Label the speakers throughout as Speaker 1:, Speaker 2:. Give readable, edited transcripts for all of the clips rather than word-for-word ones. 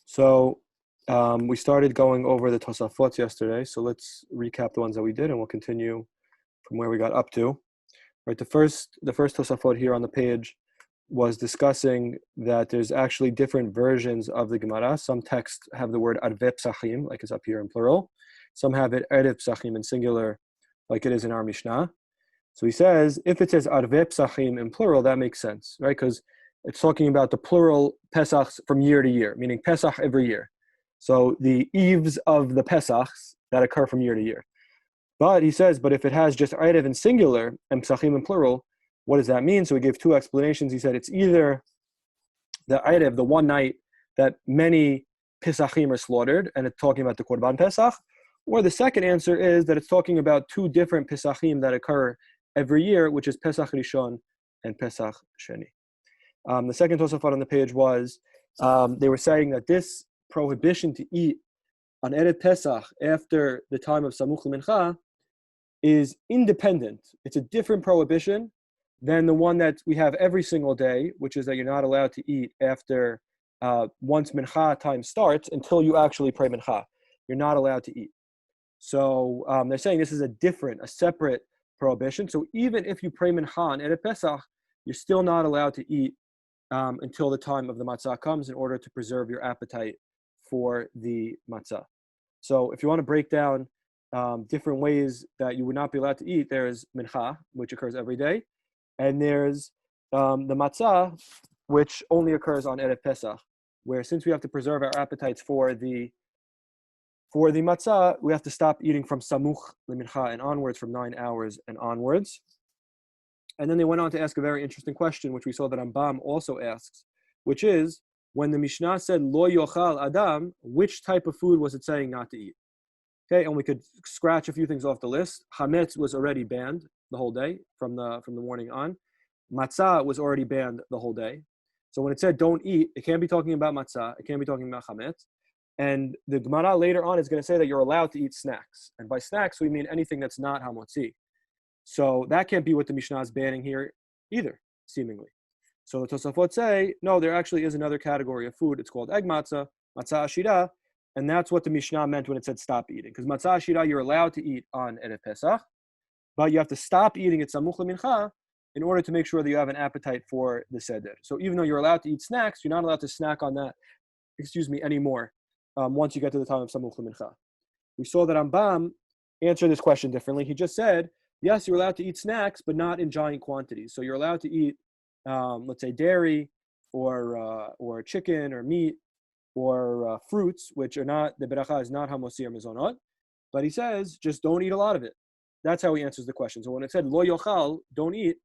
Speaker 1: So we started going over the Tosafot yesterday, so let's recap the ones that we did, and we'll continue from where we got up to. Right, the first Tosafot here on the page was discussing that there's actually different versions of the Gemara. Some texts have the word Arve Pesachim, like it's up here in plural. Some have it Erev Pesachim in singular, like it is in our Mishnah. So he says, if it says Arve Pesachim in plural, that makes sense, right? Because it's talking about the plural Pesachs from year to year, meaning Pesach every year. So the eves of the Pesachs that occur from year to year. But he says, but if it has just Erev in singular and Pesachim in plural, what does that mean? So he gave two explanations. He said it's either the Erev, the one night that many Pesachim are slaughtered, and it's talking about the Korban Pesach, or the second answer is that it's talking about two different Pesachim that occur every year, which is Pesach Rishon and Pesach Sheni. The second Tosafot on the page was, they were saying that this prohibition to eat on Erev Pesach after the time of Samuch L'Mincha is independent. It's a different prohibition than the one that we have every single day, which is that you're not allowed to eat after once Mincha time starts until you actually pray Mincha. You're not allowed to eat. So they're saying this is a separate prohibition. So even if you pray Mincha on Erev Pesach, you're still not allowed to eat until the time of the matzah comes in order to preserve your appetite for the matzah. So if you want to break down different ways that you would not be allowed to eat, there's Mincha, which occurs every day, and there's the matzah, which only occurs on Erev Pesach, where since we have to preserve our appetites for the matzah, we have to stop eating from Samuch L'Mincha and onwards, from 9 hours and onwards. And then they went on to ask a very interesting question, which we saw that Rambam also asks, which is, when the Mishnah said Lo Yochal Adam, which type of food was it saying not to eat? Okay, and we could scratch a few things off the list. Hametz was already banned the whole day from the morning on. Matzah was already banned the whole day. So when it said don't eat, it can't be talking about matzah. It can't be talking about hametz. And the Gemara later on is going to say that you're allowed to eat snacks. And by snacks, we mean anything that's not hamotzi. So that can't be what the Mishnah is banning here either, seemingly. So the Tosafot say, no, there actually is another category of food. It's called egg matzah, matzah ashira, and that's what the Mishnah meant when it said stop eating. Because matzah ashira, you're allowed to eat on Erev Pesach, but you have to stop eating at Samuch L'Mincha in order to make sure that you have an appetite for the Seder. So even though you're allowed to eat snacks, you're not allowed to snack on that, anymore, once you get to the time of Samuch L'Mincha. We saw that Rambam answered this question differently. He just said, yes, you're allowed to eat snacks, but not in giant quantities. So you're allowed to eat, let's say, dairy or chicken or meat or fruits, which are not, the beracha is not hamotzi or mezonot. But he says, just don't eat a lot of it. That's how he answers the question. So when it said lo yochal, don't eat,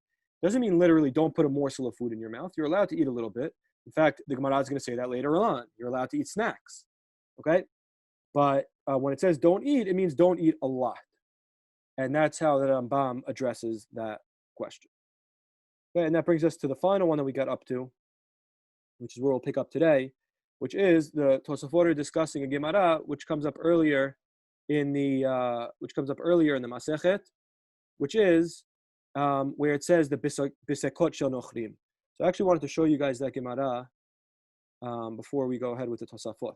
Speaker 1: doesn't mean literally don't put a morsel of food in your mouth. You're allowed to eat a little bit. In fact, the Gemara is going to say that later on. You're allowed to eat snacks. Okay? But when it says don't eat, it means don't eat a lot. And that's how the Rambam addresses that question. Okay, and that brings us to the final one that we got up to, which is where we'll pick up today, which is the Tosafot discussing a Gemara, which comes up earlier in the Masechet, which is where it says the Bisekot Shel Nochrim. So I actually wanted to show you guys that Gemara before we go ahead with the Tosafot.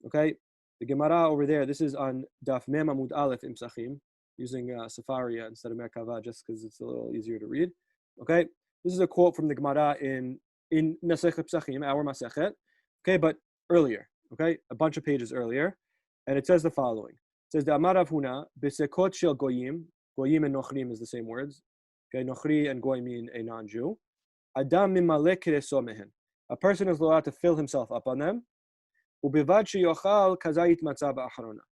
Speaker 1: Okay, the Gemara over there, this is on Daf Mem Amud Aleph in Pesachim, using Safaria instead of Merkava, just because it's a little easier to read. Okay, this is a quote from the Gemara in Masechet Pesachim, our Masechet. Okay, but earlier. Okay, a bunch of pages earlier, and it says the following. It says the Amar Rav Huna Bisekot Shel Goyim. Goyim and Nochrim is the same words. Okay, Nochri and Goy mean a non-Jew. Adam mimalek kereso mehen. A person is allowed to fill himself up on them. Ubivad sheyochal kazayit matzah ba'acharona.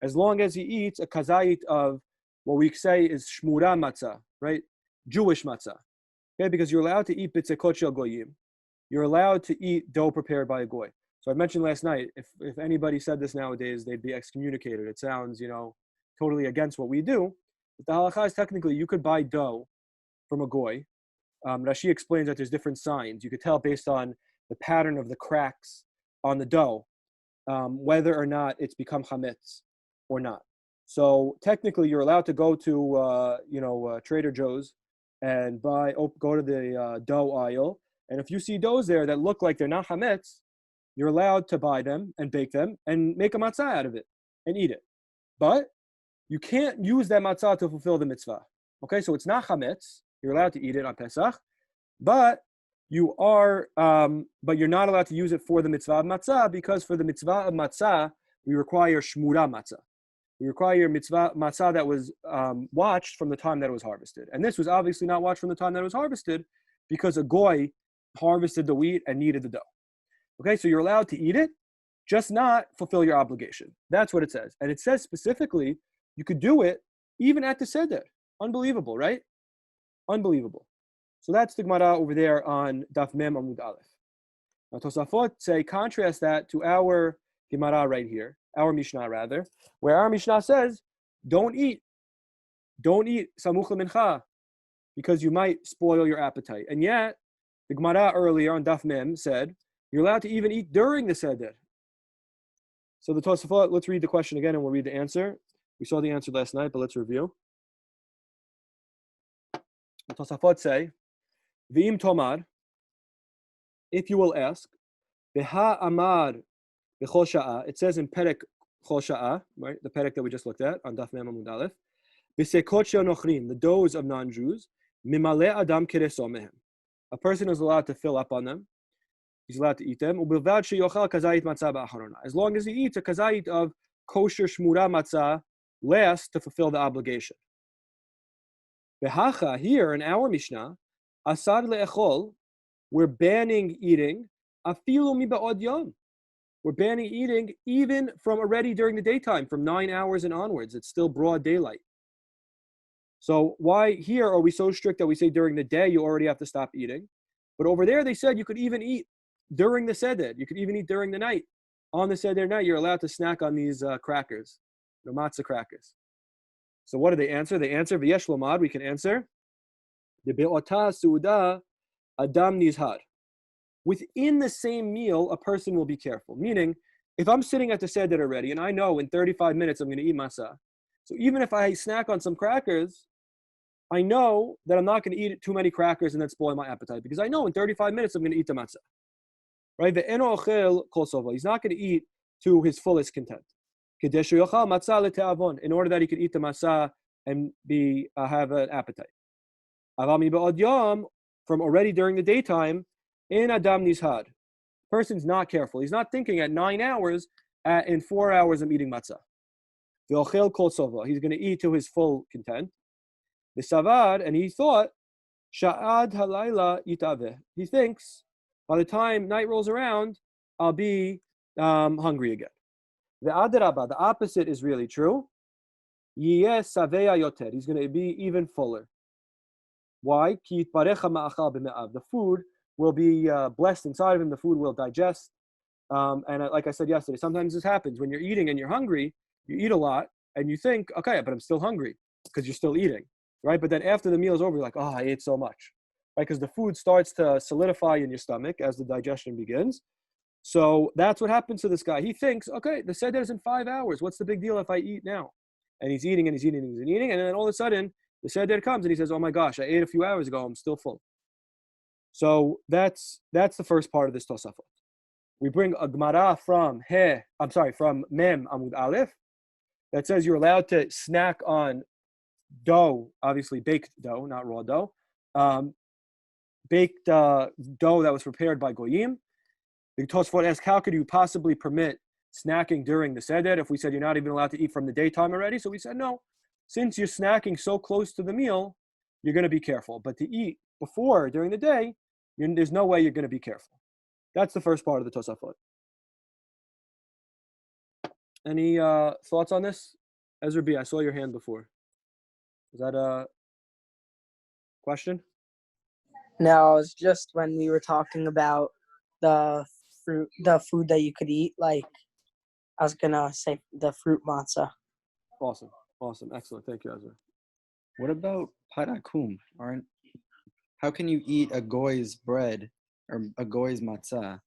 Speaker 1: As long as he eats a kazayit of what we say is shmura matzah, right? Jewish matzah. Okay, because you're allowed to eat bitzekot shel goyim. You're allowed to eat dough prepared by a goy. So I mentioned last night, if anybody said this nowadays, they'd be excommunicated. It sounds, totally against what we do. But the halakha is technically you could buy dough from a goy. Rashi explains that there's different signs. You could tell based on the pattern of the cracks on the dough whether or not it's become chametz or not. So technically, you're allowed to go to Trader Joe's and go to the dough aisle, and if you see doughs there that look like they're not hametz, you're allowed to buy them and bake them and make a matzah out of it and eat it. But you can't use that matzah to fulfill the mitzvah. Okay, so it's not chametz. You're allowed to eat it on Pesach, but you're not allowed to use it for the mitzvah of matzah, because for the mitzvah of matzah, we require shmura matzah. We require mitzvah matzah that was watched from the time that it was harvested. And this was obviously not watched from the time that it was harvested, because a goy harvested the wheat and kneaded the dough. Okay, so you're allowed to eat it, just not fulfill your obligation. That's what it says. And it says specifically, you could do it even at the seder. Unbelievable, right? Unbelievable. So that's the Gemara over there on Daf Mem Amud Aleph. Now Tosafot say, contrast that to our Gemara right here, our Mishnah rather, where our Mishnah says, don't eat samuch lemincha, because you might spoil your appetite. And yet, the Gemara earlier on Daf Mem said, you're allowed to even eat during the seder. So the Tosafot, let's read the question again and we'll read the answer. We saw the answer last night, but let's review. The Tosafot say, V'im tomar, if you will ask, Beha amar b'chol sha'a, it says in Perek Chol Sha'a, right, the Perek that we just looked at on Daf Mem Amud Aleph, B'sekot shel nochrim, the doughs of non-Jews, Mimale adam kereso mehem. A person is allowed to fill up on them. He's allowed to eat them. Ubilvad sheyochal kazayit matzah ba'acharona. As long as he eats a kazayit of kosher shmura matzah last to fulfill the obligation. Behacha, here in our Mishnah, asad le'echol, we're banning eating, afilu miba'od yom. We're banning eating even from already during the daytime, from 9 hours and onwards. It's still broad daylight. So why here are we so strict that we say during the day you already have to stop eating? But over there they said you could even eat during the seder. You could even eat during the night. On the seder night, you're allowed to snack on these crackers, the matzah crackers. So what do they answer? They answer, v'yesh lomad, we can answer, the be'ota su'uda adam nizhar. Within the same meal, a person will be careful. Meaning, if I'm sitting at the seder already, and I know in 35 minutes I'm going to eat matzah, so even if I snack on some crackers, I know that I'm not going to eat too many crackers and then spoil my appetite, because I know in 35 minutes I'm going to eat the matzah. Right? Ve'eno ochel kol sova. He's not going to eat to his fullest content. In order that he could eat the matzah and have an appetite. From already during the daytime, in adam nizhar. Person's not careful. He's not thinking at 9 hours, in 4 hours I'm eating matzah. Ve'ochel kol sova. He's going to eat to his full content. V'savad, and he thought, sha'ad halayla yitaveh. He thinks, by the time night rolls around, I'll be hungry again. The adrabah, the opposite is really true. Yiyeh saveya yoter. He's going to be even fuller. Why? Ki yitparecha ma'achal b'me'av. The food will be blessed inside of him. The food will digest. And like I said yesterday, sometimes this happens. When you're eating and you're hungry, you eat a lot, and you think, okay, but I'm still hungry, because you're still eating, right? But then after the meal is over, you're like, oh, I ate so much, right? Because the food starts to solidify in your stomach as the digestion begins. So that's what happens to this guy. He thinks, okay, the seder is in 5 hours. What's the big deal if I eat now? And he's eating and he's eating and he's eating. And then all of a sudden, the seder comes and he says, oh my gosh, I ate a few hours ago. I'm still full. So that's the first part of this Tosafot. We bring a Gemara from Mem Amud Aleph that says you're allowed to snack on dough, obviously baked dough, not raw dough, baked dough that was prepared by Goyim. The Tosafot asks, how could you possibly permit snacking during the seder if we said you're not even allowed to eat from the daytime already? So we said, no, since you're snacking so close to the meal, you're going to be careful. But to eat before, during the day, there's no way you're going to be careful. That's the first part of the Tosafot. Any thoughts on this? Ezra B., I saw your hand before. Is that a question?
Speaker 2: No, it's just when we were talking about the food that you could eat, like I was gonna say the fruit matzah.
Speaker 1: Awesome, excellent. Thank you, Ezra.
Speaker 3: What about parakum? How can you eat a goy's bread or a goy's matzah?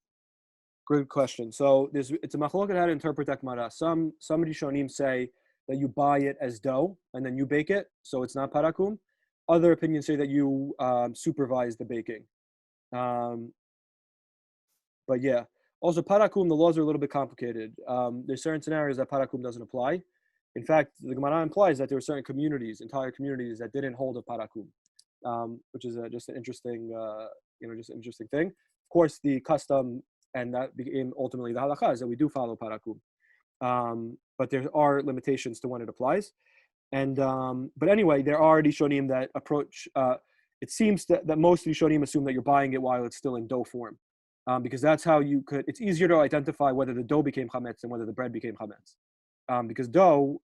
Speaker 1: Good question. So it's a machloket how to interpret that Gemara. Some Rishonim say that you buy it as dough and then you bake it, so it's not parakum. Other opinions say that you supervise the baking. But yeah, Also, parakum, the laws are a little bit complicated. There's certain scenarios that parakum doesn't apply. In fact, the Gemara implies that there were certain communities, entire communities, that didn't hold a parakum, which is just an interesting, just an interesting thing. Of course, the custom, and that became ultimately the halakha, is that we do follow parakum. But there are limitations to when it applies. And but anyway, there are Rishonim that approach. It seems that most Rishonim assume that you're buying it while it's still in dough form, because that's how you could. It's easier to identify whether the dough became chametz than whether the bread became chametz. Because dough,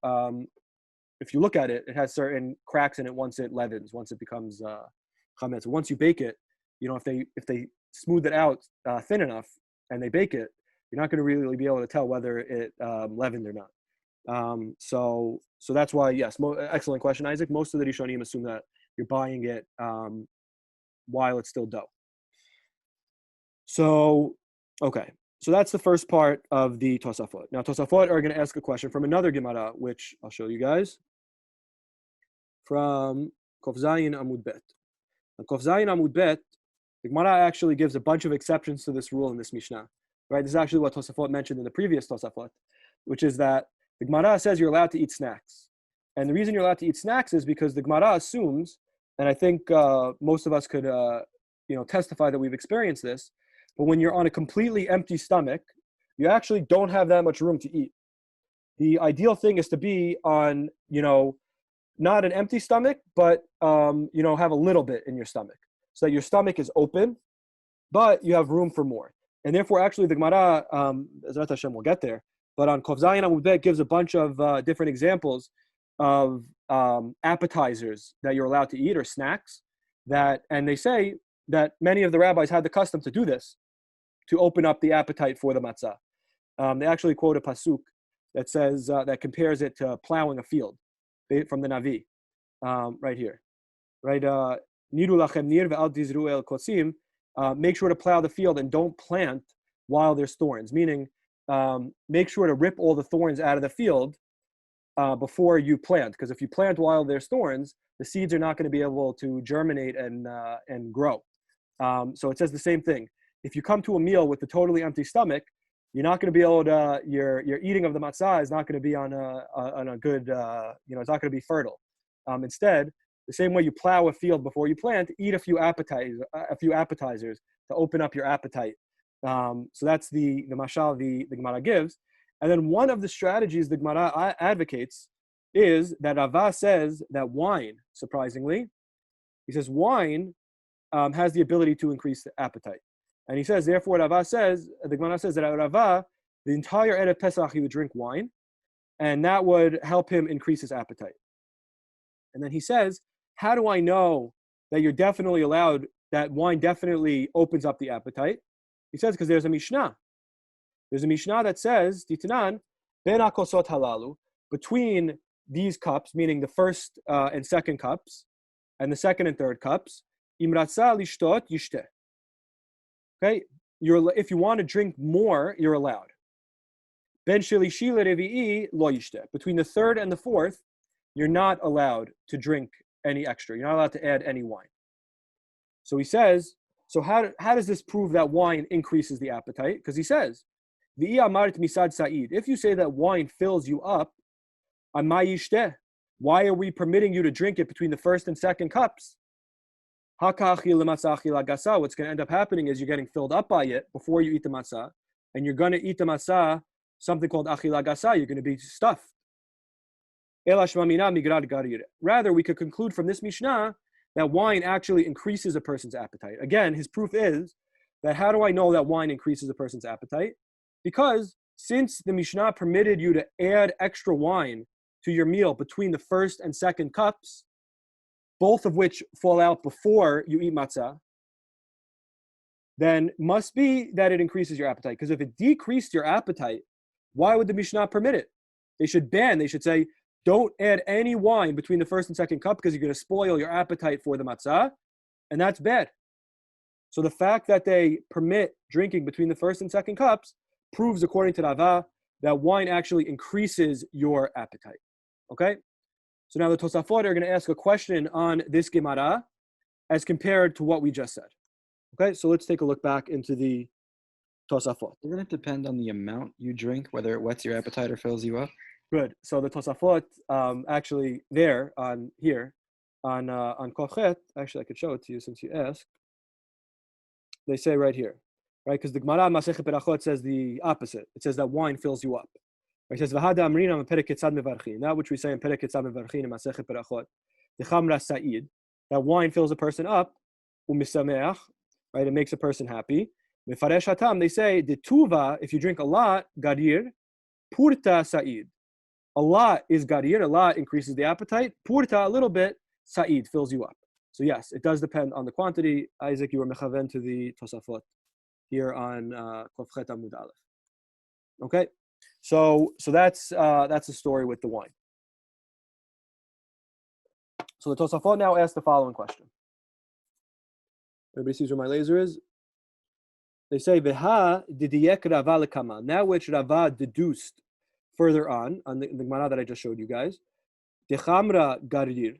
Speaker 1: if you look at it, it has certain cracks in it once it leavens, once it becomes chametz. Once you bake it, if they smooth it out thin enough and they bake it, you're not going to really be able to tell whether it leavened or not. So that's why, yes, excellent question, Isaac. Most of the Rishonim assume that you're buying it while it's still dough. So, okay. So that's the first part of the Tosafot. Now, Tosafot are going to ask a question from another Gemara, which I'll show you guys, from Kof Zayin Amud Bet. Now, Kof Zayin Amud Bet, the Gemara actually gives a bunch of exceptions to this rule in this Mishnah. Right? This is actually what Tosafot mentioned in the previous Tosafot, which is that the Gemara says you're allowed to eat snacks. And the reason you're allowed to eat snacks is because the Gemara assumes, and I think most of us could testify that we've experienced this, but when you're on a completely empty stomach, you actually don't have that much room to eat. The ideal thing is to be on, not an empty stomach, but, have a little bit in your stomach so that your stomach is open, but you have room for more. And therefore, actually, the Gemara, Ezrat Hashem, will get there, but on Kof Zayin Amud Bet gives a bunch of different examples of appetizers that you're allowed to eat, or snacks, and they say that many of the rabbis had the custom to do this, to open up the appetite for the matzah. They actually quote a pasuk that says, that compares it to plowing a field from the Navi, right here. Right? Niru lachem nir ve'al tizru el kosim. Make sure to plow the field and don't plant while there's thorns, meaning make sure to rip all the thorns out of the field before you plant, because if you plant while there's thorns, the seeds are not going to be able to germinate and grow. So it says the same thing. If you come to a meal with a totally empty stomach, you're not going to be able to. Your eating of the matzah is not going to be on a good. It's not going to be fertile. Instead, the same way you plow a field before you plant, eat a few appetizers to open up your appetite. So that's the mashal the Gemara gives. And then one of the strategies the Gemara advocates is that Rava says that wine, surprisingly, he says wine has the ability to increase the appetite. And he says, therefore, the Gemara says that Rava, the entire Erev Pesach, he would drink wine, and that would help him increase his appetite. And then he says, how do I know that you're definitely allowed, that wine definitely opens up the appetite? He says, because there's a Mishnah. There's a Mishnah that says, Titanan, ben akosot halalu, between these cups, meaning the first and second cups, and the second and third cups, imratza lishtot yishteh. Okay, if you want to drink more, you're allowed. Ben shelishi lerevi'i lo yishteh. Between the third and the fourth, you're not allowed to drink any extra. You're not allowed to add any wine. So he says, so how does this prove that wine increases the appetite? Because he says, V'i amarit misad sa'id. If you say that wine fills you up, amay yishteh, why are we permitting you to drink it between the first and second cups? What's going to end up happening is you're getting filled up by it before you eat the matzah, and you're going to eat the matzah, something called achila gasa. You're going to be stuffed. Rather, we could conclude from this Mishnah that wine actually increases a person's appetite. Again, his proof is that how do I know that wine increases a person's appetite? Because since the Mishnah permitted you to add extra wine to your meal between the first and second cups, both of which fall out before you eat matzah, then must be that it increases your appetite. Because if it decreased your appetite, why would the Mishnah permit it? They should say, don't add any wine between the first and second cup because you're going to spoil your appetite for the matzah, and that's bad. So the fact that they permit drinking between the first and second cups proves, according to Rava, that wine actually increases your appetite. Okay? So now the Tosafot are going to ask a question on this Gemara as compared to what we just said. Okay, so let's take a look back into the Tosafot.
Speaker 3: Doesn't it depend on the amount you drink, whether it whets your appetite or fills you up?
Speaker 1: Good. So the Tosafot actually there on here on Kofchet, actually I could show it to you since you asked. They say right here, right? Because the Gemara Masechet Berachot says the opposite. It says that wine fills you up. It says V'hada Amrina Perek Ketzad Mevarchin. That which we say in Perek Ketzad Mevarchin in Masechet Berachot. The Chamra Sa'id. That wine fills a person up. U'misameach. Right? It makes a person happy. Mefaresh Hatam. They say the Tuva. If you drink a lot, Gadir. Purta Sa'id. A lot is Gadir. A lot increases the appetite. Purta, a little bit. Sa'id fills you up. So yes, it does depend on the quantity. Isaac, you were mechaven to the Tosafot here on Kofchet Amud Aleph. Okay, so that's the story with the wine. So the Tosafot now asks the following question. Everybody sees where my laser is? They say, Veha didiyek Rava lekama. Now which Rava deduced further on the Gemara that I just showed you guys. Dechamra garir.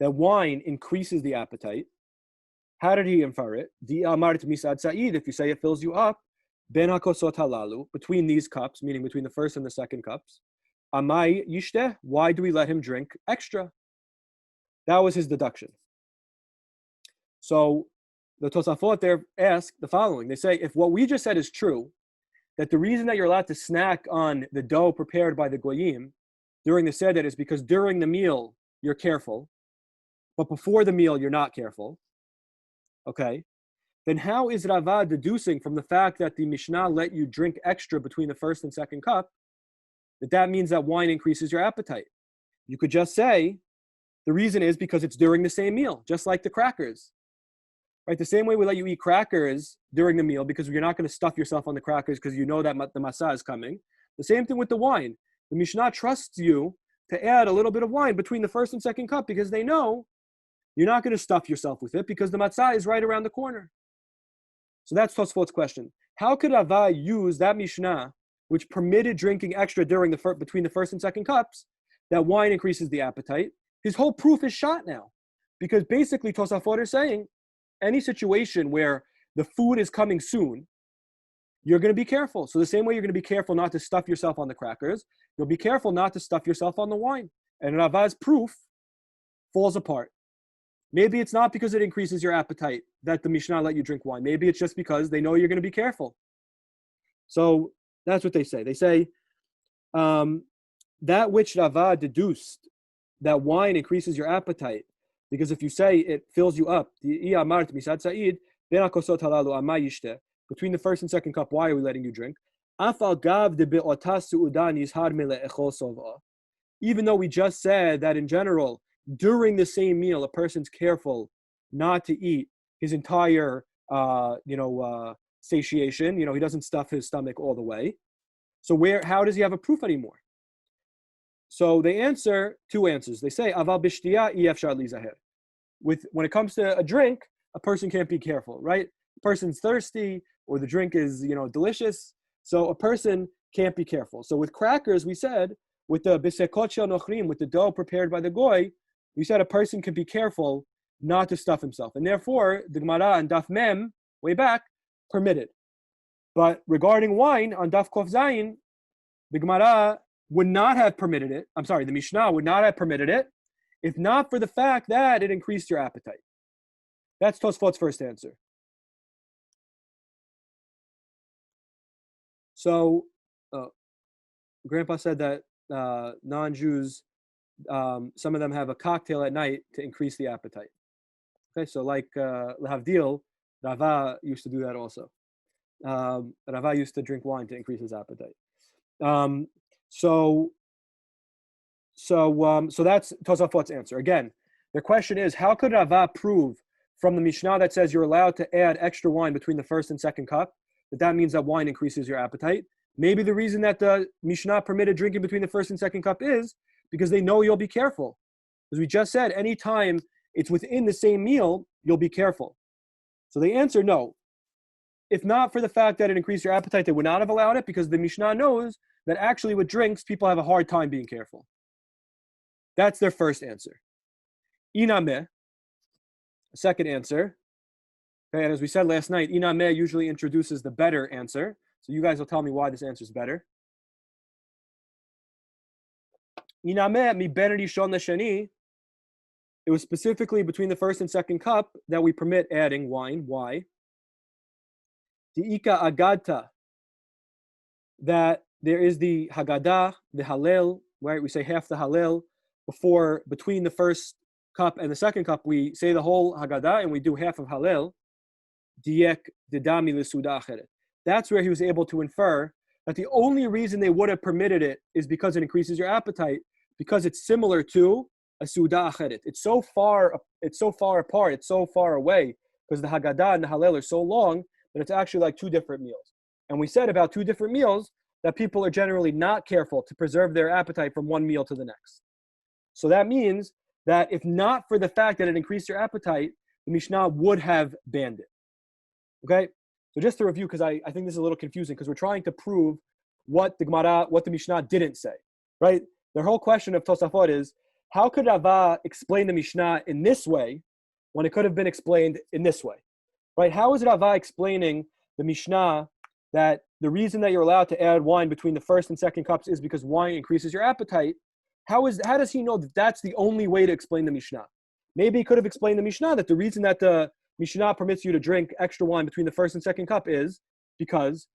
Speaker 1: That wine increases the appetite. How did he infer it? Di amart misad sa'id. If you say it fills you up, ben hakosot halalu, between these cups, meaning between the first and the second cups. Amai yishteh. Why do we let him drink extra? That was his deduction. So the Tosafot there ask the following. They say, if what we just said is true, that the reason that you're allowed to snack on the dough prepared by the goyim during the seder is because during the meal you're careful, but before the meal you're not careful, okay, then how is Rava deducing from the fact that the Mishnah let you drink extra between the first and second cup, that means that wine increases your appetite? You could just say, the reason is because it's during the same meal, just like the crackers. Right? The same way we let you eat crackers during the meal because you're not going to stuff yourself on the crackers because you know that the masa is coming. The same thing with the wine. The Mishnah trusts you to add a little bit of wine between the first and second cup because they know you're not going to stuff yourself with it because the matzah is right around the corner. So that's Tosfot's question. How could Rava use that Mishnah, which permitted drinking extra between the first and second cups, that wine increases the appetite? His whole proof is shot now. Because basically Tosafot is saying, any situation where the food is coming soon, you're going to be careful. So the same way you're going to be careful not to stuff yourself on the crackers, you'll be careful not to stuff yourself on the wine. And Rava's proof falls apart. Maybe it's not because it increases your appetite that the Mishnah let you drink wine. Maybe it's just because they know you're going to be careful. So that's what they say. They say that which Rava deduced, that wine increases your appetite, because if you say it fills you up, between the first and second cup, why are we letting you drink? Even though we just said that in general, during the same meal, a person's careful not to eat his entire, satiation. He doesn't stuff his stomach all the way. So how does he have a proof anymore? So they answer two answers. They say, Aval b'shtiya efshar lizaher. When it comes to a drink, a person can't be careful, right? A person's thirsty or the drink is, delicious. So a person can't be careful. So with crackers, we said, with the bisekot shel nochrim, with the dough prepared by the goy, we said a person can be careful not to stuff himself. And therefore, the Gemara on Daf Mem, way back, permitted. But regarding wine, on Daf Kof Zayin, the Gemara would not have permitted it. The Mishnah would not have permitted it if not for the fact that it increased your appetite. That's Tosfot's first answer. So, Grandpa said that non-Jews, some of them have a cocktail at night to increase the appetite. Okay, so like L'havdil, Rava used to do that also. Rava used to drink wine to increase his appetite. So that's Tosafot's answer. Again, the question is, how could Rava prove from the Mishnah that says you're allowed to add extra wine between the first and second cup, that means that wine increases your appetite? Maybe the reason that the Mishnah permitted drinking between the first and second cup is because they know you'll be careful. As we just said, anytime it's within the same meal, you'll be careful. So they answer no. If not for the fact that it increased your appetite, they would not have allowed it because the Mishnah knows that actually with drinks, people have a hard time being careful. That's their first answer. Inameh, second answer. Okay, and as we said last night, Inameh usually introduces the better answer. So you guys will tell me why this answer is better. Inameh mi ben rishon lesheni. It was specifically between the first and second cup that we permit adding wine. Why? Di'ika agadta. That there is the Haggadah, the Hallel, right? We say half the Hallel between the first cup and the second cup. We say the whole Haggadah and we do half of Hallel. Diek didami l'suda acheret. That's where he was able to infer that the only reason they would have permitted it is because it increases your appetite, because it's similar to a suda acheret. It's so far apart, it's so far away, because the Haggadah and the Hallel are so long that it's actually like two different meals. And we said about two different meals that people are generally not careful to preserve their appetite from one meal to the next. So that means that if not for the fact that it increased your appetite, the Mishnah would have banned it. Okay? So just to review, because I think this is a little confusing, because we're trying to prove what the Mishnah didn't say, right? The whole question of Tosafot is, how could Rava explain the Mishnah in this way when it could have been explained in this way, right? How is Rava explaining the Mishnah that the reason that you're allowed to add wine between the first and second cups is because wine increases your appetite? How does he know that that's the only way to explain the Mishnah? Maybe he could have explained the Mishnah that the reason that the Mishnah permits you to drink extra wine between the first and second cup is because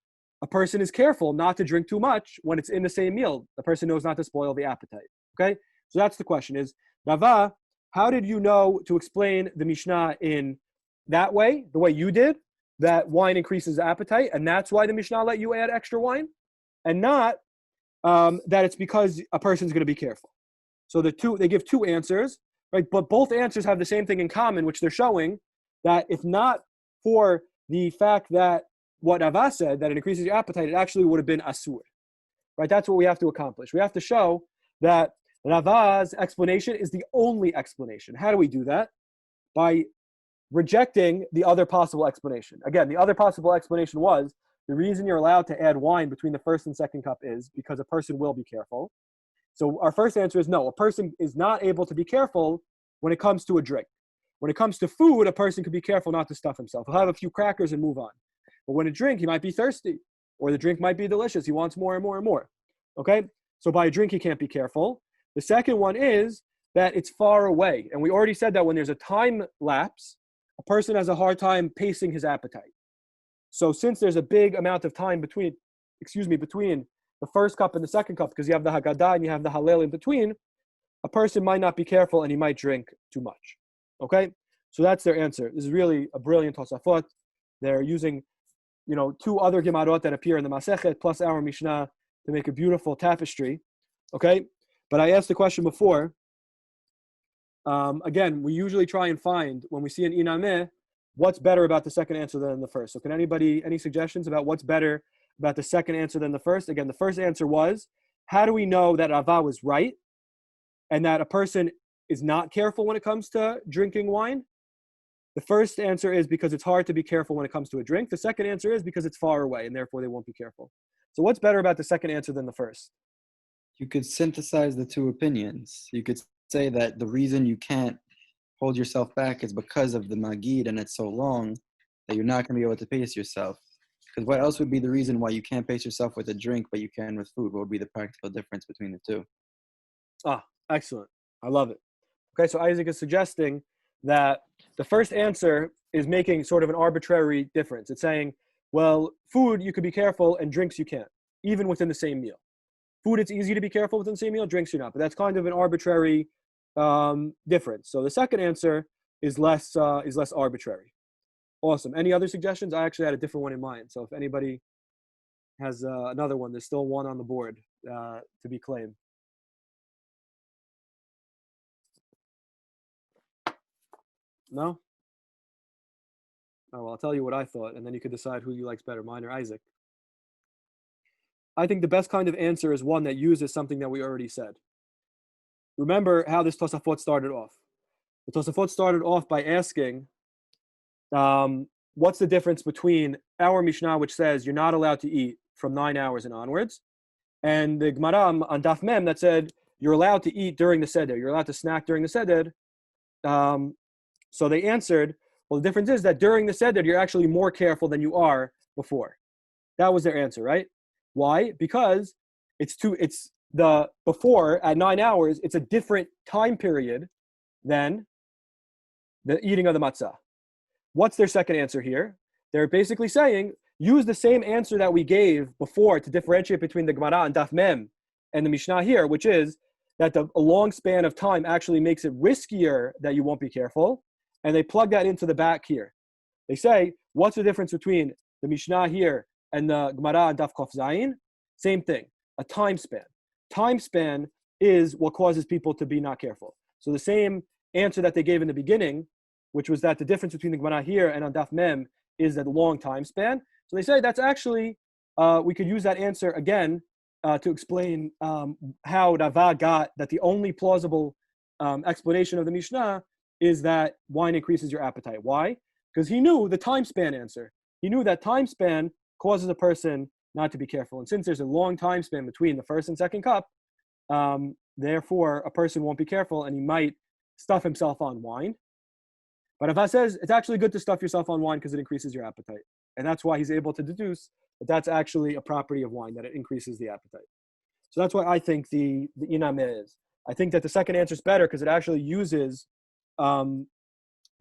Speaker 1: a person is careful not to drink too much when it's in the same meal. The person knows not to spoil the appetite. Okay? So that's the question is, Rava, how did you know to explain the Mishnah in that way, the way you did, that wine increases appetite, and that's why the Mishnah let you add extra wine, and not that it's because a person's going to be careful. So they give two answers, right? But both answers have the same thing in common, which they're showing that if not for the fact that what Rava said, that it increases your appetite, it actually would have been asur, right? That's what we have to accomplish. We have to show that Rava's explanation is the only explanation. How do we do that? By rejecting the other possible explanation. Again, the other possible explanation was the reason you're allowed to add wine between the first and second cup is because a person will be careful. So our first answer is no, a person is not able to be careful when it comes to a drink. When it comes to food, a person could be careful not to stuff himself. He'll have a few crackers and move on. But when a drink, he might be thirsty, or the drink might be delicious. He wants more and more and more. Okay? So by a drink, he can't be careful. The second one is that it's far away. And we already said that when there's a time lapse, a person has a hard time pacing his appetite. So since there's a big amount of time between the first cup and the second cup, because you have the Haggadah and you have the Hallel in between, a person might not be careful and he might drink too much. Okay? So that's their answer. This is really a brilliant Tosafot. They're using, two other Gemarot that appear in the Masechet plus our Mishnah to make a beautiful tapestry. Okay? But I asked the question before. Again, we usually try and find, when we see an Inameh, what's better about the second answer than the first. So can any suggestions about what's better about the second answer than the first? Again, the first answer was, how do we know that Rava was right and that a person is not careful when it comes to drinking wine? The first answer is because it's hard to be careful when it comes to a drink. The second answer is because it's far away and therefore they won't be careful. So what's better about the second answer than the first?
Speaker 3: You could synthesize the two opinions. You could say that the reason you can't hold yourself back is because of the magid and it's so long that you're not going to be able to pace yourself. Because what else would be the reason why you can't pace yourself with a drink but you can with food? What would be the practical difference between the two?
Speaker 1: Ah, excellent. I love it. Okay, so Isaac is suggesting that the first answer is making sort of an arbitrary difference. It's saying, well, food you could be careful and drinks you can't, even within the same meal. Food, it's easy to be careful within the same meal, drinks you're not. But that's kind of an arbitrary difference. So the second answer is less arbitrary. Awesome. Any other suggestions? I actually had a different one in mind. So if anybody has another one, there's still one on the board to be claimed. No? Oh, well, I'll tell you what I thought, and then you could decide who you likes better, mine or Isaac. I think the best kind of answer is one that uses something that we already said. Remember how this Tosafot started off. The Tosafot started off by asking, what's the difference between our Mishnah, which says you're not allowed to eat from 9 hours and onwards, and the Gemara on Daf Mem that said you're allowed to eat during the Seder, you're allowed to snack during the Seder. So they answered, Well, the difference is that during the seder, you're actually more careful than you are before. That was their answer, right? Why? Because it's the before at 9 hours, it's a different time period than the eating of the matzah. What's their second answer here? They're basically saying, use the same answer that we gave before to differentiate between the Gemara and Daf Mem and the Mishnah here, which is that a long span of time actually makes it riskier that you won't be careful. And they plug that into the back here. They say, what's the difference between the Mishnah here and the Gemara and Daf Kof Zayin? Same thing, a time span. Time span is what causes people to be not careful. So the same answer that they gave in the beginning, which was that the difference between the Gemara here and on Daf Mem is that long time span. So they say that's actually, we could use that answer again to explain how Rava got that the only plausible explanation of the Mishnah is that wine increases your appetite. Why? Because he knew the time span answer. He knew that time span causes a person not to be careful. And since there's a long time span between the first and second cup, therefore a person won't be careful and he might stuff himself on wine. But Rava says it's actually good to stuff yourself on wine because it increases your appetite. And that's why he's able to deduce that that's actually a property of wine, that it increases the appetite. So that's why I think the inameh is. I think that the second answer is better because it actually uses the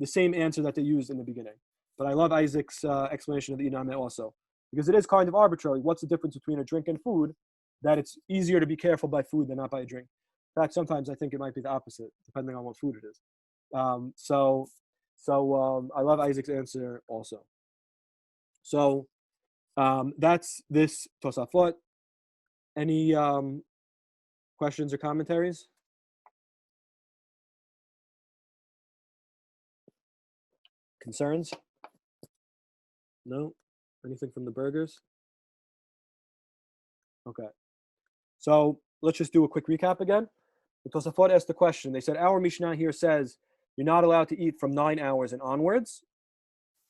Speaker 1: same answer that they used in the beginning. But I love Isaac's explanation of the inameh also, because it is kind of arbitrary. What's the difference between a drink and food? That it's easier to be careful by food than not by a drink. In fact, sometimes I think it might be the opposite, depending on what food it is. So I love Isaac's answer also. So that's this Tosafot. Any questions or commentaries? Concerns? No? Anything from the burgers? Okay. So let's just do a quick recap again. The Tosafot asked the question. They said, our Mishnah here says you're not allowed to eat from 9 hours and onwards.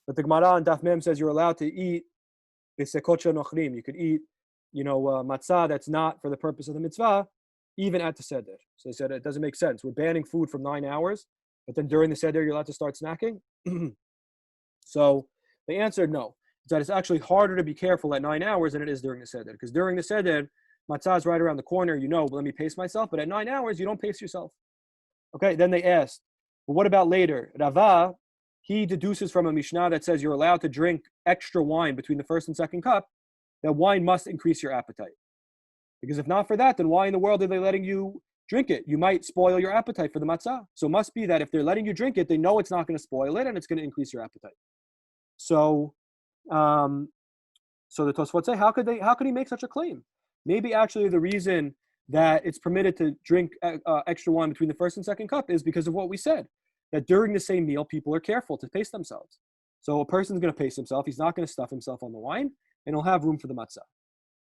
Speaker 1: But the Gemara and Daf Mem says you're allowed to eat bisekot nochrim. You could eat, matzah that's not for the purpose of the mitzvah, even at the seder. So they said it doesn't make sense. We're banning food from 9 hours, but then during the seder you're allowed to start snacking. So they answered no. That it's actually harder to be careful at 9 hours than it is during the seder, because during the seder, matzah is right around the corner. Let me pace myself. But at 9 hours, you don't pace yourself. Okay. Then they asked, well, what about later? Rava, he deduces from a Mishnah that says you're allowed to drink extra wine between the first and second cup, that wine must increase your appetite. Because if not for that, then why in the world are they letting you drink it? You might spoil your appetite for the matzah. So it must be that if they're letting you drink it, they know it's not going to spoil it and it's going to increase your appetite. So the Tosfot say, how could he make such a claim? Maybe actually the reason that it's permitted to drink extra wine between the first and second cup is because of what we said, that during the same meal, people are careful to pace themselves. So a person's going to pace himself. He's not going to stuff himself on the wine, and he'll have room for the matzah.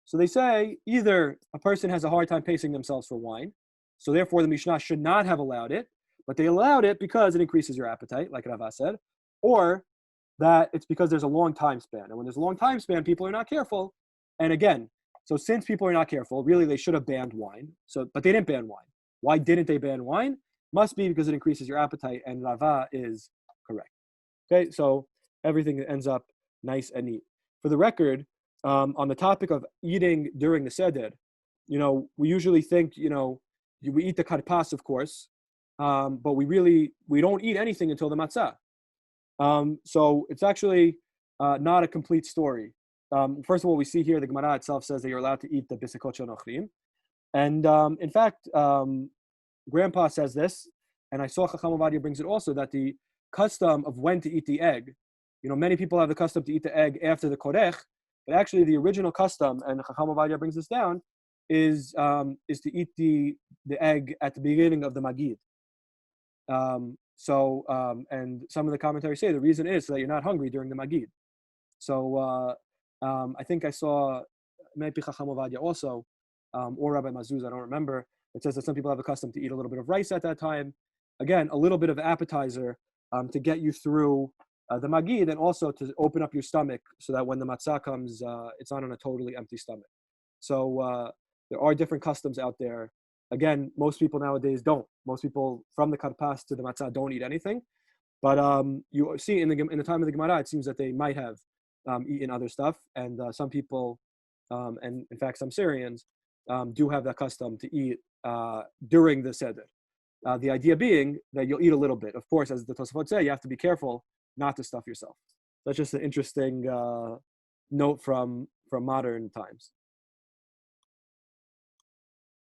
Speaker 1: So they say either a person has a hard time pacing themselves for wine, so therefore the Mishnah should not have allowed it, but they allowed it because it increases your appetite, like Rava said, or that it's because there's a long time span. And when there's a long time span, people are not careful. And again, so since people are not careful, really they should have banned wine. But they didn't ban wine. Why didn't they ban wine? Must be because it increases your appetite, and Rava is correct. Okay, so everything ends up nice and neat. For the record, on the topic of eating during the seder, we usually think, we eat the karpas, of course, but we don't eat anything until the matzah. So it's actually not a complete story. First of all, we see here the Gemara itself says that you're allowed to eat the bisekot nochrim. And in fact, Grandpa says this, and I saw Chacham Ovadia brings it also, that the custom of when to eat the egg, many people have the custom to eat the egg after the korech, but actually the original custom, and Chacham Ovadia brings this down, is to eat the egg at the beginning of the magid. And some of the commentaries say the reason is so that you're not hungry during the magid. So I think I saw maybe Chacham Ovadia also, or Rabbi Mazuz, I don't remember. It says that some people have a custom to eat a little bit of rice at that time. Again, a little bit of appetizer to get you through the magid, and also to open up your stomach so that when the matzah comes, it's not on a totally empty stomach. So there are different customs out there. Again, most people nowadays don't. Most people from the karpas to the matzah don't eat anything. But you see in the time of the Gemara, it seems that they might have eaten other stuff, and some people, and in fact some Syrians, do have that custom to eat during the Seder. The idea being that you'll eat a little bit. Of course, as the Tosafot say, you have to be careful not to stuff yourself. That's just an interesting note from modern times.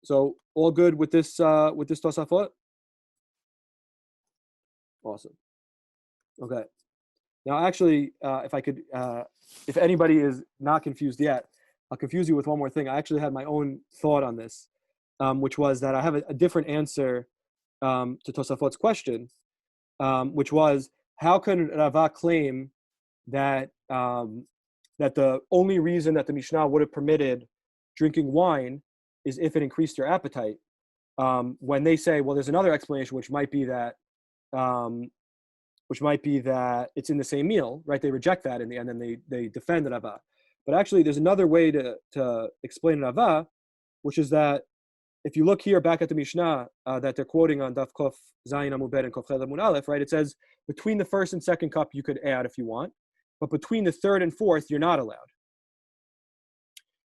Speaker 1: So all good with this Tosafot? Awesome. Okay. Now, actually, if anybody is not confused yet, I'll confuse you with one more thing. I actually had my own thought on this, which was that I have a different answer to Tosafot's question, which was, how can Rava claim that that the only reason that the Mishnah would have permitted drinking wine is if it increased your appetite, when they say, well, there's another explanation, which might be that it's in the same meal, right? They reject that in the end, and they defend Rava. But actually, there's another way to explain Rava, which is that if you look here back at the Mishnah that they're quoting on Daf Kof Zayin Amud Bet and Kof Chet Amud Aleph, right? It says between the first and second cup you could add if you want, but between the third and fourth you're not allowed.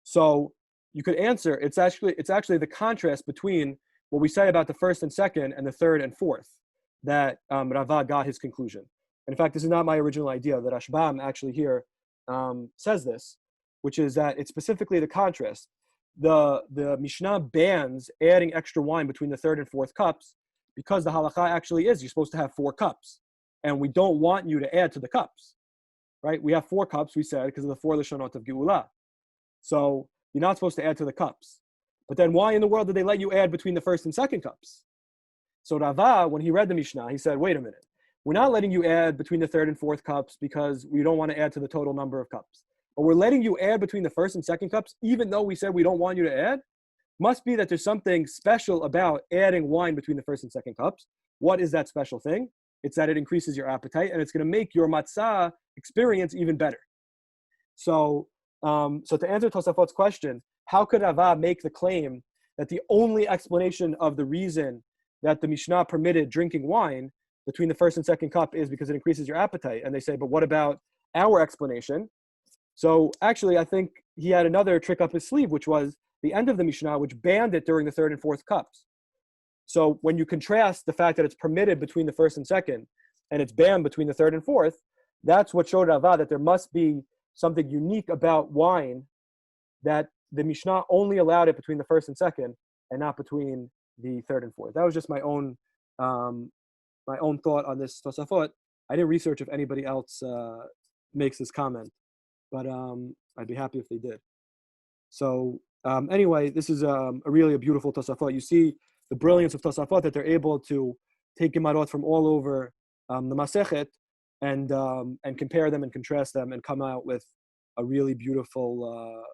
Speaker 1: So you could answer, it's actually the contrast between what we say about the first and second and the third and fourth that Rava got his conclusion. And in fact, this is not my original idea. The Rashbam actually here says this, which is that it's specifically the contrast. The Mishnah bans adding extra wine between the third and fourth cups because the halakha actually is you're supposed to have 4 cups, and we don't want you to add to the cups, right? We have 4 cups, we said, because of the 4 lashonot of Geula. So you're not supposed to add to the cups. But then why in the world did they let you add between the first and second cups? So Rava, when he read the Mishnah, he said, wait a minute. We're not letting you add between the third and fourth cups because we don't want to add to the total number of cups. But we're letting you add between the first and second cups, even though we said we don't want you to add. Must be that there's something special about adding wine between the first and second cups. What is that special thing? It's that it increases your appetite, and it's going to make your matzah experience even better. So to answer Tosafot's question, how could Rava make the claim that the only explanation of the reason that the Mishnah permitted drinking wine between the first and second cup is because it increases your appetite? And they say, but what about our explanation? So actually, I think he had another trick up his sleeve, which was the end of the Mishnah, which banned it during the third and fourth cups. So when you contrast the fact that it's permitted between the first and second, and it's banned between the third and fourth, that's what showed Rava that there must be something unique about wine, that the Mishnah only allowed it between the first and second, and not between the third and fourth. That was just my own thought on this Tosafot. I didn't research if anybody else makes this comment, but I'd be happy if they did. So anyway, this is a really beautiful Tosafot. You see the brilliance of Tosafot, that they're able to take Gemarot from all over the Masechet and compare them and contrast them and come out with a really beautiful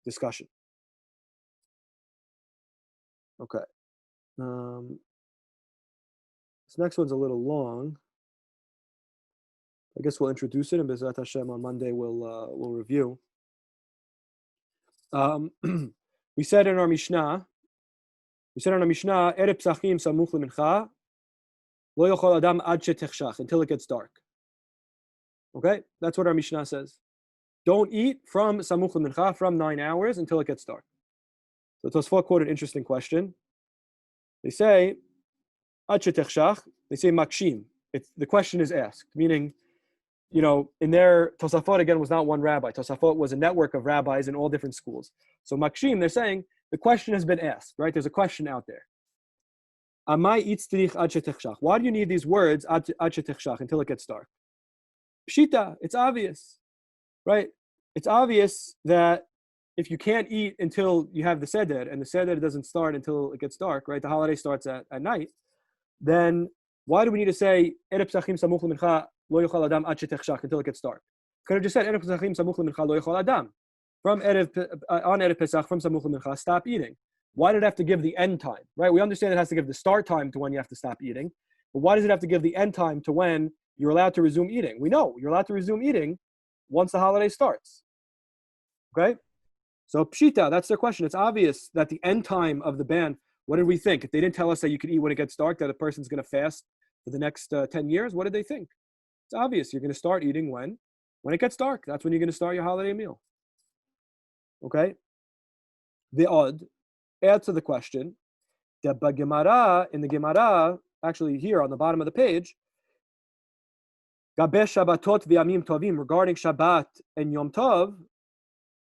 Speaker 1: discussion. Okay. This next one's a little long. I guess we'll introduce it, and Bezrat Hashem on Monday we'll review. We said in our Mishnah, Erev Pesachim samuch lemincha, lo yochol adam ad shetechshach, until it gets dark. Okay, that's what our Mishnah says. Don't eat from samuch lemincha, from 9 hours until it gets dark. So Tosfot quoted an interesting question. They say ad shetechshach. They say makshim. The question is asked, meaning, in their Tosafot, again, was not one rabbi. Tosafot was a network of rabbis in all different schools. So makshim, they're saying, the question has been asked, right? There's a question out there. Amai itztrich ad shetechshach. Why do you need these words, ad shetechshach, until it gets dark? Pshita, it's obvious, right? It's obvious that if you can't eat until you have the seder, and the seder doesn't start until it gets dark, right? The holiday starts at night. Then why do we need to say, Erev Pesachim samuch lemincha, lo yochal adam ad shetechshach, until it gets dark? Could have just said, Erev Pesachim samuch lemincha, lo yochal adam. On Erev Pesach, from samuch lemincha, stop eating. Why did it have to give the end time, right? We understand it has to give the start time to when you have to stop eating, but why does it have to give the end time to when you're allowed to resume eating? We know you're allowed to resume eating once the holiday starts, okay? So Pshita, that's their question. It's obvious that the end time of the ban What did we think? If they didn't tell us that you could eat when it gets dark, that a person's going to fast for the next 10 years, what did they think? It's obvious. You're going to start eating when it gets dark. That's when you're going to start your holiday meal. Okay? The odd, add to the question, that in the Gemara, actually here on the bottom of the page, Gabe Shabbatot v'yamim tovim, regarding Shabbat and Yom Tov,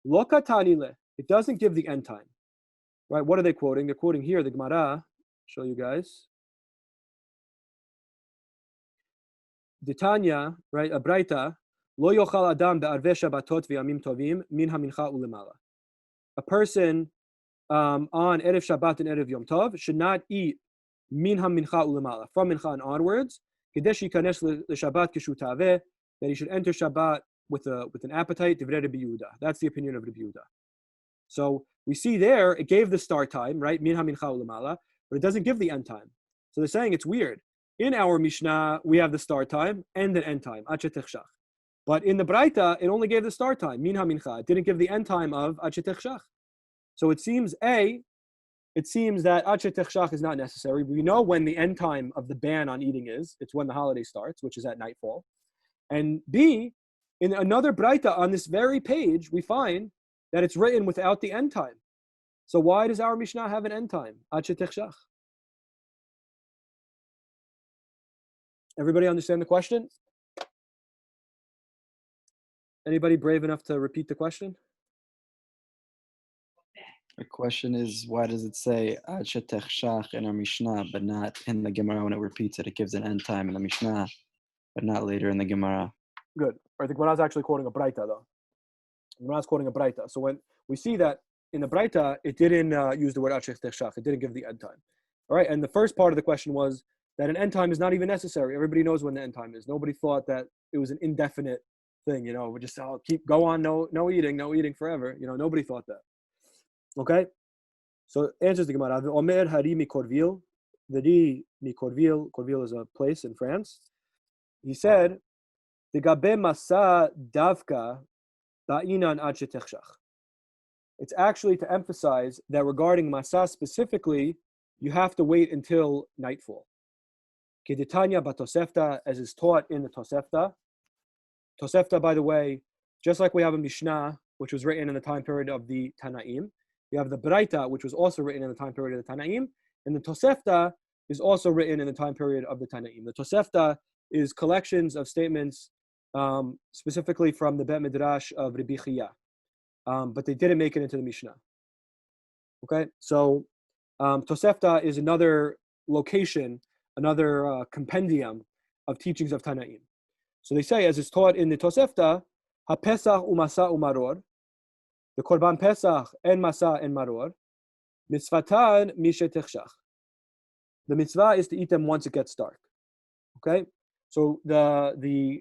Speaker 1: lo katani le. It doesn't give the end time. Right? What are they quoting? They're quoting here the Gemara. Show you guys. The Tanya, right? A Braita, lo yochal adam be'arveh Shabbatot v'yamim tovim min hamincha ulemala. A person on Erev Shabbat and Erev Yom Tov should not eat min hamincha ulemala, from mincha and onwards, kedesh yikanesh leShabbat keshutaveh, that he should enter Shabbat with an appetite. Divrei Rabbi Yehuda. That's the opinion of Rabbi Yehuda. So we see there, it gave the start time, right? Min hamincha ulemala, but it doesn't give the end time. So they're saying it's weird. In our Mishnah, we have the start time and an end time, Ad Shetechshach. But in the Braita, it only gave the start time, min hamincha. It didn't give the end time of Ad Shetechshach. So it seems that Ad Shetechshach is not necessary. We know when the end time of the ban on eating is. It's when the holiday starts, which is at nightfall. And B, in another Braita on this very page, we find that it's written without the end time. So why does our Mishnah have an end time? Ad Shetechshach. Everybody understand the question? Anybody brave enough to repeat the question?
Speaker 3: The question is, why does it say Ad Shetechshach in our Mishnah, but not in the Gemara when it repeats it? It gives an end time in the Mishnah, but not later in the Gemara.
Speaker 1: Good. Or the Gemara is actually quoting a Braita, though. The Gemara is quoting a Braita. So when we see that in the Braita, it didn't use the word Ad Shetechshach. It didn't give the end time. All right. And the first part of the question was that an end time is not even necessary. Everybody knows when the end time is. Nobody thought that it was an indefinite thing. We just go on, no eating forever. Nobody thought that. Okay, so answers the Gemara. Omer hari mi Corville, the di mi Corville. Corville is a place in France. He said, "The gabe masa davka ba'inan ad shetechshach." It's actually to emphasize that regarding masa specifically, you have to wait until nightfall. Keditanya batosefta, as is taught in the Tosefta. Tosefta, by the way, just like we have a Mishnah, which was written in the time period of the Tanaim. You have the Braita, which was also written in the time period of the Tanaim, and the Tosefta is also written in the time period of the Tanaim. The Tosefta is collections of statements specifically from the Bet Midrash of Rabbi Chia, but they didn't make it into the Mishnah. Okay, so Tosefta is another location, another compendium of teachings of Tanaim. So they say, as is taught in the Tosefta, HaPesach u'masa u'maror, the Korban Pesach and Masa and Maror, mitzvatan mishetechshach. The mitzvah is to eat them once it gets dark. Okay, so the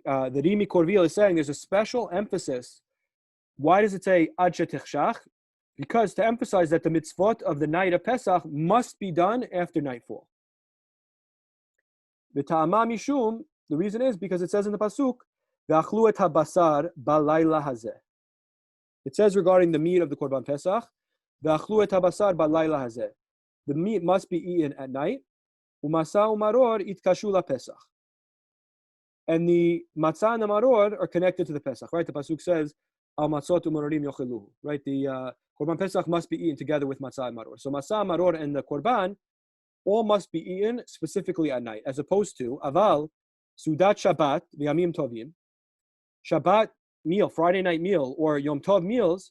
Speaker 1: Rimi Corville is saying there's a special emphasis. Why does it say ad shetechshach? Because to emphasize that the mitzvot of the night of Pesach must be done after nightfall. V'ta'ama mishum, the reason is because it says in the pasuk, v'achlu et habasar balayla hazeh. It says regarding the meat of the Korban Pesach, v'achlu et habasar balayla hazeh. The meat must be eaten at night. Umasa umaror itkashu la Pesach. And the matzah and the maror are connected to the Pesach, right? The pasuk says, al matzot umarorim yocheluhu, right? The Korban Pesach must be eaten together with matzah and maror. So matzah, maror, and the Korban all must be eaten specifically at night, as opposed to aval sudat Shabbat v'yamim tovim, Shabbat meal, Friday night meal, or Yom Tov meals,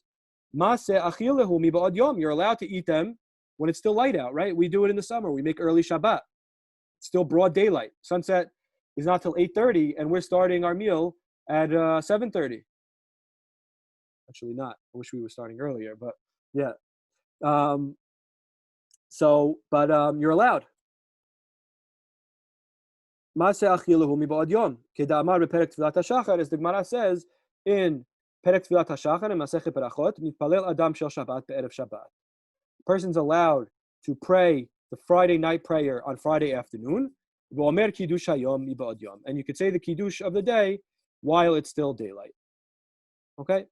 Speaker 1: Maseh achilehu mi ba'ad yom. You're allowed to eat them when it's still light out, right? We do it in the summer. We make early Shabbat. It's still broad daylight. Sunset is not till 8:30, and we're starting our meal at 7:30. Actually, not. I wish we were starting earlier, but yeah. You're allowed. Maseh achilehu mi ba'ad yom. Keda'amar beperek tfilat hashachar, as the Gemara says in Perek Tfilat HaShachar and Masechet Berachot, Mitpalel Adam Shel Shabbat Be'erev Shabbat. A person's allowed to pray the Friday night prayer on Friday afternoon, V'omer Kiddush Hayom Miba'ad Yom. And you could say the Kiddush of the day while it's still daylight. Okay?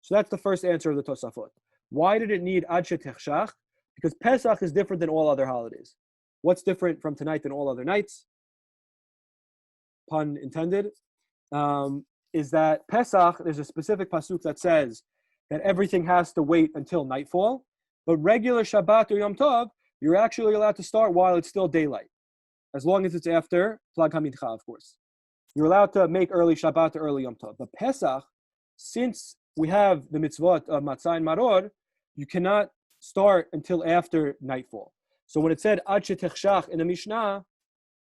Speaker 1: So that's the first answer of the Tosafot. Why did it need Ad Shetechshach? Because Pesach is different than all other holidays. What's different from tonight than all other nights? Pun intended. Is that Pesach, there's a specific pasuk that says that everything has to wait until nightfall, but regular Shabbat or Yom Tov, you're actually allowed to start while it's still daylight, as long as it's after Plag HaMincha, of course. You're allowed to make early Shabbat or early Yom Tov. But Pesach, since we have the mitzvot of Matzah and Maror, you cannot start until after nightfall. So when it said Ad Shetechshach in the Mishnah,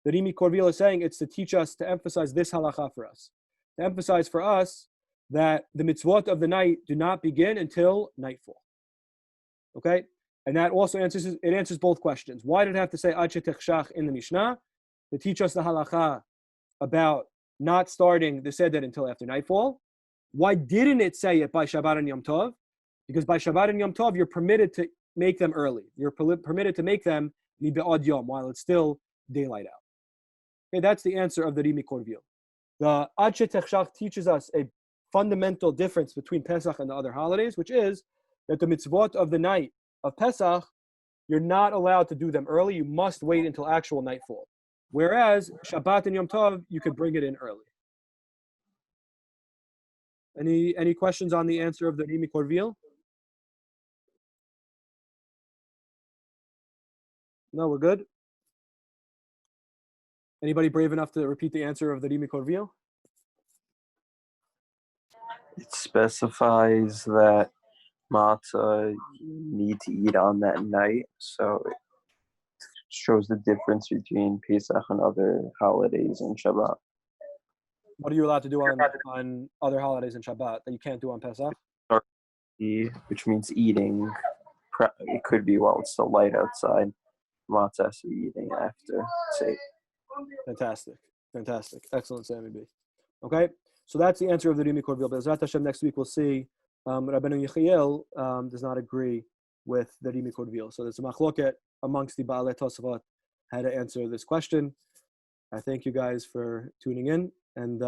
Speaker 1: the Rimi Korvil is saying it's to teach us, to emphasize this halacha for us. To emphasize for us that the mitzvot of the night do not begin until nightfall. Okay? And that also answers both questions. Why did it have to say Ad Shetechshach in the Mishnah? To teach us the halacha about not starting the Seder until after nightfall. Why didn't it say it by Shabbat and Yom Tov? Because by Shabbat and Yom Tov, you're permitted to make them early. You're permitted to make them Mi'be'od Yom, while it's still daylight out. Okay, that's the answer of the Rimi Korvil. The Ad Shetechshach teaches us a fundamental difference between Pesach and the other holidays, which is that the mitzvot of the night of Pesach, you're not allowed to do them early. You must wait until actual nightfall. Whereas Shabbat and Yom Tov, you could bring it in early. Any questions on the answer of the Rimi Korvil? No, we're good. Anybody brave enough to repeat the answer of the Rimi Korvil?
Speaker 4: It specifies that matzah you need to eat on that night, so it shows the difference between Pesach and other holidays and Shabbat.
Speaker 1: What are you allowed to do on other holidays and Shabbat that you can't do on Pesach?
Speaker 4: Which means eating. It could be while it's still light outside. Matzah has to be eating after. Say.
Speaker 1: Fantastic. Excellent, Sammy B. Okay, so that's the answer of the Rimi Korvil. Bezrat Hashem, next week we'll see Rabbeinu Yechiel does not agree with the Rimi Korvil. So there's a machloket amongst the Baalei Tosafot how to answer this question. I thank you guys for tuning in, and